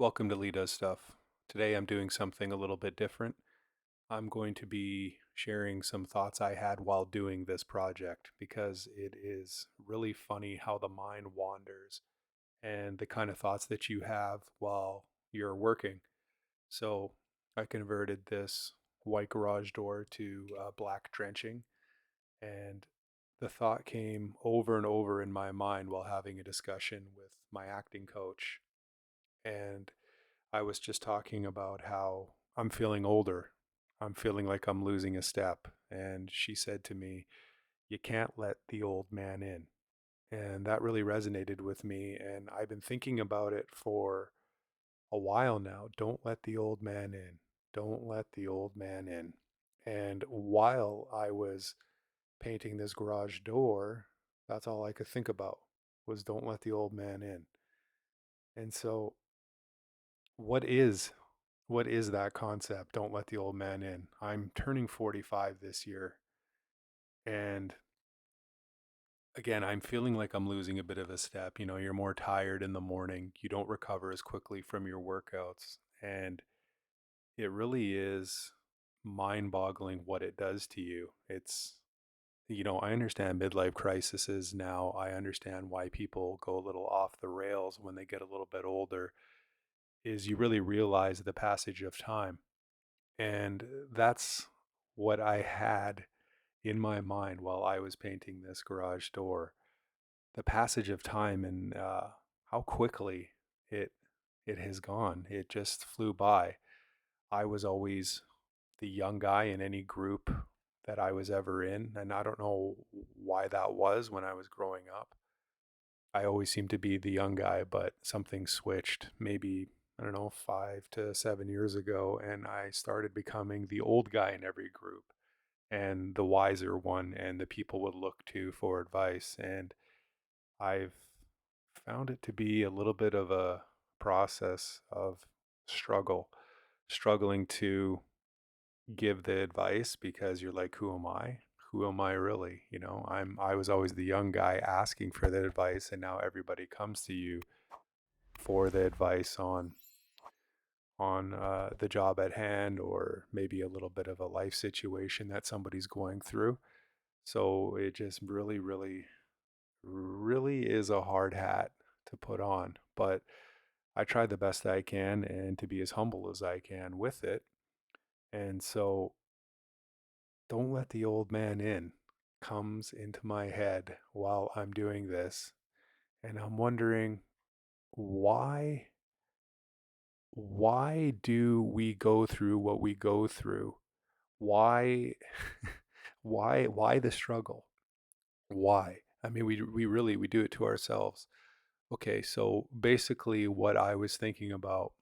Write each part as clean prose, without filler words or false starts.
Welcome to Lee Does Stuff. Today I'm doing something a little bit different. I'm going to be sharing some thoughts I had while doing this project because it is really funny how the mind wanders and the kind of thoughts that you have while you're working. So I converted this white garage door to black drenching, and the thought came over and over in my mind while having a discussion with my acting coach. And I was just talking about how I'm feeling older. I'm feeling like I'm losing a step. And she said to me, "You can't let the old man in." And that really resonated with me. And I've been thinking about it for a while now. Don't let the old man in. Don't let the old man in. And while I was painting this garage door, that's all I could think about was don't let the old man in. And so what is what is that concept? Don't let the old man in. I'm turning 45 this year, and again, I'm feeling like I'm losing a bit of a step. You know, you're more tired in the morning, you don't recover as quickly from your workouts, and it really is mind-boggling what it does to you. I understand midlife crises now. I understand why people go a little off the rails when they get a little bit older, is you really realize the passage of time. And that's what I had in my mind while I was painting this garage door. The passage of time and how quickly it it has gone. It just flew by. I was always the young guy in any group that I was ever in, and I don't know why that was when I was growing up. I always seemed to be the young guy, but something switched maybe, I don't know, 5 to 7 years ago, and I started becoming the old guy in every group and the wiser one, and the people would look to for advice. And I've found it to be a little bit of a process of struggle, struggling to give the advice because you're like, who am I? Who am I really? I was always the young guy asking for the advice, and now everybody comes to you for the advice on the job at hand, or maybe a little bit of a life situation that somebody's going through. So it just really, really, really is a hard hat to put on. But I try the best I can and to be as humble as I can with it. And so don't let the old man in comes into my head while I'm doing this. And I'm wondering why why do we go through what we go through? Why why the struggle? Why? I mean, we really we do it to ourselves. Okay, so basically what I was thinking about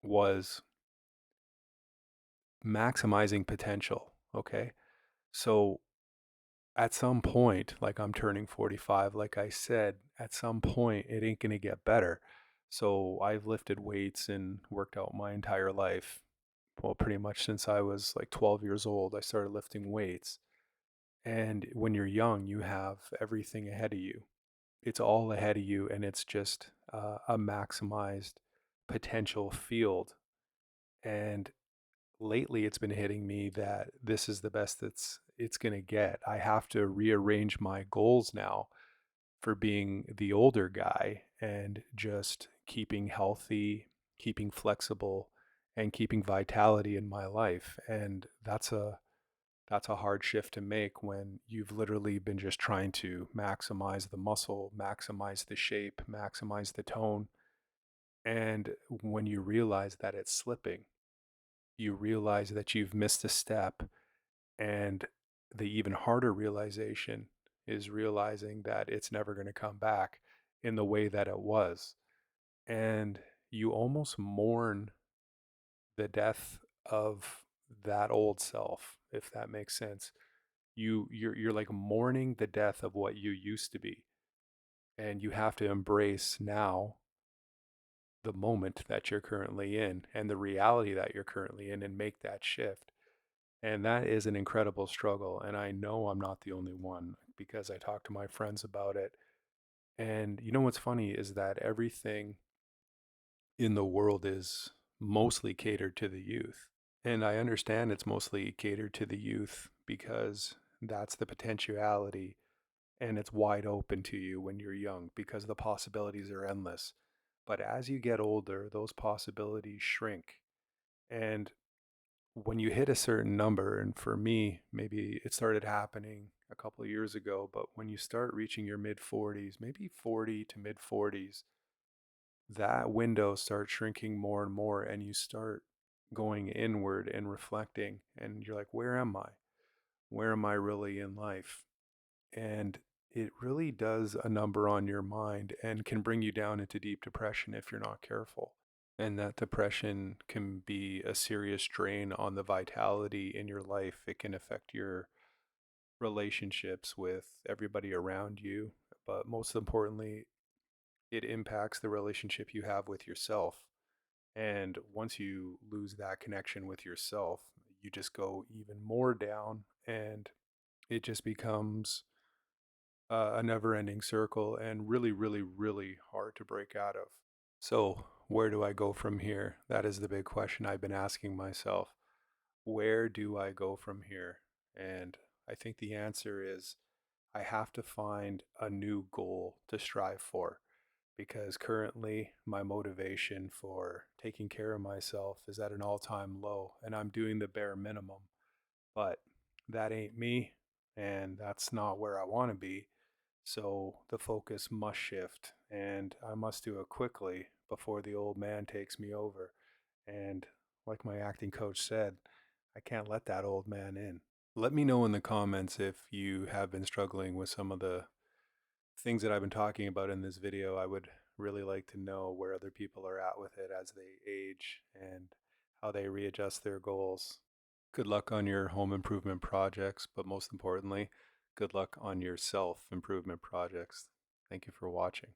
was maximizing potential, okay? So at some point, like I'm turning 45, like I said, at some point it ain't going to get better. So I've lifted weights and worked out my entire life. Well, pretty much since I was like 12 years old, I started lifting weights. And when you're young, you have everything ahead of you. It's all ahead of you, and it's just a maximized potential field. And lately, it's been hitting me that this is the best it's going to get. I have to rearrange my goals now for being the older guy and just keeping healthy, keeping flexible, and keeping vitality in my life. And that's a hard shift to make when you've literally been just trying to maximize the muscle, maximize the shape, maximize the tone. And when you realize that it's slipping, you realize that you've missed a step. And the even harder realization is realizing that it's never going to come back in the way that it was. And you almost mourn the death of that old self, if that makes sense. You're like mourning the death of what you used to be, and you have to embrace now the moment that you're currently in and the reality that you're currently in and make that shift. And that is an incredible struggle, and I know I'm not the only one because I talk to my friends about it. And you know what's funny is that everything in the world is mostly catered to the youth. And I understand it's mostly catered to the youth because that's the potentiality and it's wide open to you when you're young because the possibilities are endless. But as you get older, those possibilities shrink. And when you hit a certain number, and for me, maybe it started happening a couple of years ago, but when you start reaching your mid 40s, maybe 40 to mid 40s, that window starts shrinking more and more, and you start going inward and reflecting, and you're like, where am I? Where am I really in life? And it really does a number on your mind and can bring you down into deep depression if you're not careful. And that depression can be a serious drain on the vitality in your life. It can affect your relationships with everybody around you, but most importantly, it impacts the relationship you have with yourself. And once you lose that connection with yourself, you just go even more down, and it just becomes a never ending circle and really, really, really hard to break out of. So, where do I go from here? That is the big question I've been asking myself. Where do I go from here? And I think the answer is I have to find a new goal to strive for because currently my motivation for taking care of myself is at an all time low and I'm doing the bare minimum. But that ain't me, and that's not where I want to be. So the focus must shift, and I must do it quickly before the old man takes me over. And like my acting coach said, I can't let that old man in. Let me know in the comments if you have been struggling with some of the things that I've been talking about in this video. I would really like to know where other people are at with it as they age and how they readjust their goals. Good luck on your home improvement projects, but most importantly, good luck on your self improvement projects. Thank you for watching.